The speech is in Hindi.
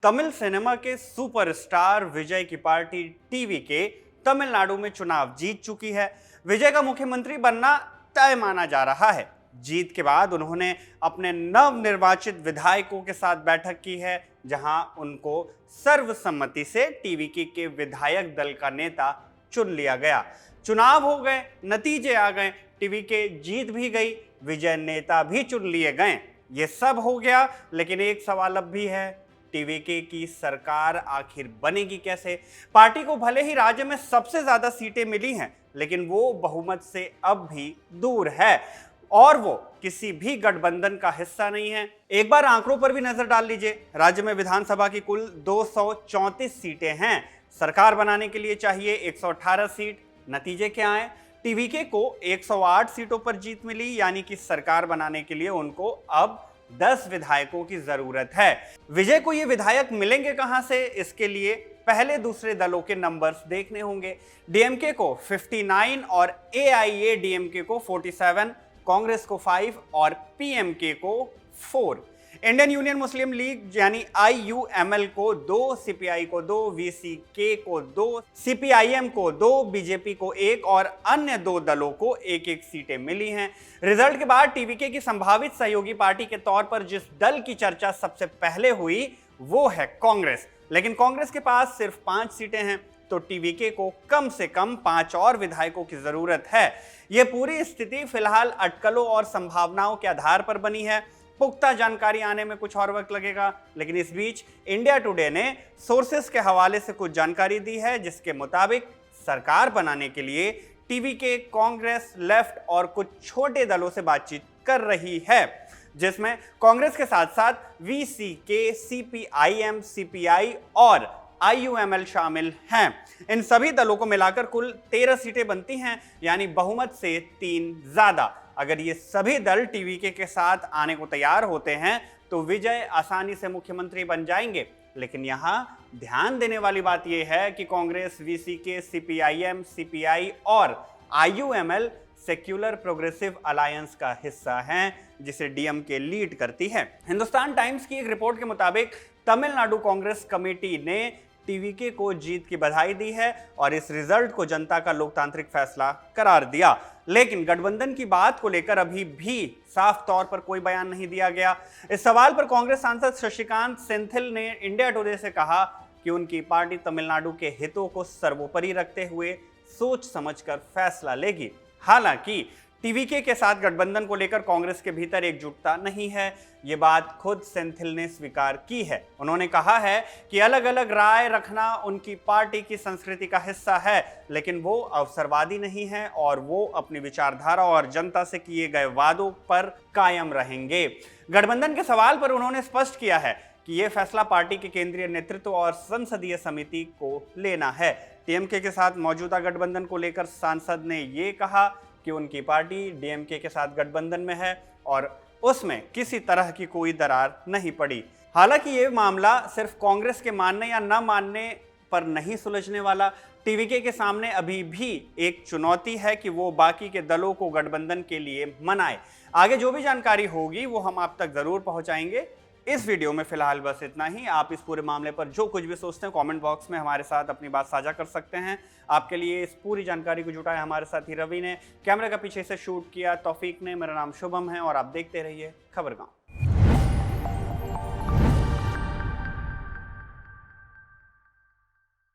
तमिल सिनेमा के सुपरस्टार विजय की पार्टी टीवीके तमिलनाडु में चुनाव जीत चुकी है। विजय का मुख्यमंत्री बनना तय माना जा रहा है। जीत के बाद उन्होंने अपने नवनिर्वाचित विधायकों के साथ बैठक की है, जहां उनको सर्वसम्मति से टीवीके के विधायक दल का नेता चुन लिया गया। चुनाव हो गए, नतीजे आ गए, टीवीके जीत भी गई, विजय नेता भी चुन लिए गए। ये सब हो गया, लेकिन एक सवाल अब भी है, टीवीके की सरकार आखिर बनेगी कैसे? पार्टी को भले ही राज्य में सबसे ज्यादा सीटें मिली हैं, लेकिन वो बहुमत से अब भी दूर है और वो किसी भी गठबंधन का हिस्सा नहीं है। एक बार आंकड़ों पर भी नजर डाल लीजिए। राज्य में विधानसभा की कुल 234 सीटें हैं। सरकार बनाने के लिए चाहिए 118 सीट। नतीजे क्या आए? टीवीके को 108 सीटों पर जीत मिली, यानी कि सरकार बनाने के लिए उनको अब 10 विधायकों की जरूरत है। विजय को ये विधायक मिलेंगे कहां से? इसके लिए पहले दूसरे दलों के नंबर्स देखने होंगे। डीएमके को 59 और एआईएडीएमके को 47, कांग्रेस को 5 और पीएमके को 4। इंडियन यूनियन मुस्लिम लीग यानी आईयूएमएल को 2, सीपीआई को 2, वीसीके को 2, सीपीआईएम को 2, बीजेपी को 1 और अन्य 2 दलों को 1-1 सीटें मिली हैं। रिजल्ट के बाद टीवीके की संभावित सहयोगी पार्टी के तौर पर जिस दल की चर्चा सबसे पहले हुई वो है कांग्रेस। लेकिन कांग्रेस के पास सिर्फ 5 सीटें हैं, तो टीवीके को कम से कम 5 और विधायकों की जरूरत है। यह पूरी स्थिति फिलहाल अटकलों और संभावनाओं के आधार पर बनी है। पुख्ता जानकारी आने में कुछ और वक्त लगेगा, लेकिन इस बीच इंडिया टुडे ने सोर्सेस के हवाले से कुछ जानकारी दी है, जिसके मुताबिक सरकार बनाने के लिए टीवीके, कांग्रेस, लेफ्ट और कुछ छोटे दलों से बातचीत कर रही है, जिसमें कांग्रेस के साथ साथ वीसीके, सीपीआईएम, सीपीआई और आईयूएमएल शामिल हैं। इन सभी दलों को मिलाकर कुल 13 सीटें बनती हैं, यानी बहुमत से 3 ज्यादा। अगर ये सभी दल टीवीके के साथ आने को तैयार होते हैं तो विजय आसानी से मुख्यमंत्री बन जाएंगे। लेकिन यहाँ ध्यान देने वाली बात यह है कि कांग्रेस, वीसीके, सीपीआईएम, सीपीआई और आईयूएमएल सेक्युलर प्रोग्रेसिव अलायंस का हिस्सा हैं, जिसे डीएमके लीड करती है। हिंदुस्तान टाइम्स की एक रिपोर्ट के मुताबिक तमिलनाडु कांग्रेस कमेटी ने टीवीके को जीत की बधाई दी है और इस रिजल्ट को जनता का लोकतांत्रिक फैसला करार दिया। लेकिन गठबंधन की बात को लेकर अभी भी साफ तौर पर कोई बयान नहीं दिया गया। इस सवाल पर कांग्रेस सांसद शशिकांत सेंथिल ने इंडिया टुडे से कहा कि उनकी पार्टी तमिलनाडु के हितों को सर्वोपरि रखते हुए सोच समझकर फैसला लेगी। हालांकि टीवीके के साथ गठबंधन को लेकर कांग्रेस के भीतर एकजुटता नहीं है, ये बात खुद सेंथिल ने स्वीकार की है। उन्होंने कहा है कि अलग अलग राय रखना उनकी पार्टी की संस्कृति का हिस्सा है, लेकिन वो अवसरवादी नहीं है और वो अपनी विचारधारा और जनता से किए गए वादों पर कायम रहेंगे। गठबंधन के सवाल पर उन्होंने स्पष्ट किया है कि यह फैसला पार्टी के केंद्रीय नेतृत्व और संसदीय समिति को लेना है। टीएमके के साथ मौजूदा गठबंधन को लेकर सांसद ने ये कहा कि उनकी पार्टी डीएमके के साथ गठबंधन में है और उसमें किसी तरह की कोई दरार नहीं पड़ी। हालांकि ये मामला सिर्फ कांग्रेस के मानने या न मानने पर नहीं सुलझने वाला। टीवीके के सामने अभी भी एक चुनौती है कि वो बाकी के दलों को गठबंधन के लिए मनाए। आगे जो भी जानकारी होगी वो हम आप तक जरूर पहुंचाएंगे। इस वीडियो में फिलहाल बस इतना ही। आप इस पूरे मामले पर जो कुछ भी सोचते हैं कमेंट बॉक्स में हमारे साथ अपनी बात साझा कर सकते हैं। आपके लिए इस पूरी जानकारी को जुटाया हमारे साथी रवि ने, कैमरे का पीछे से शूट किया तौफीक ने। मेरा नाम शुभम है और आप देखते रहिए खबरगांव।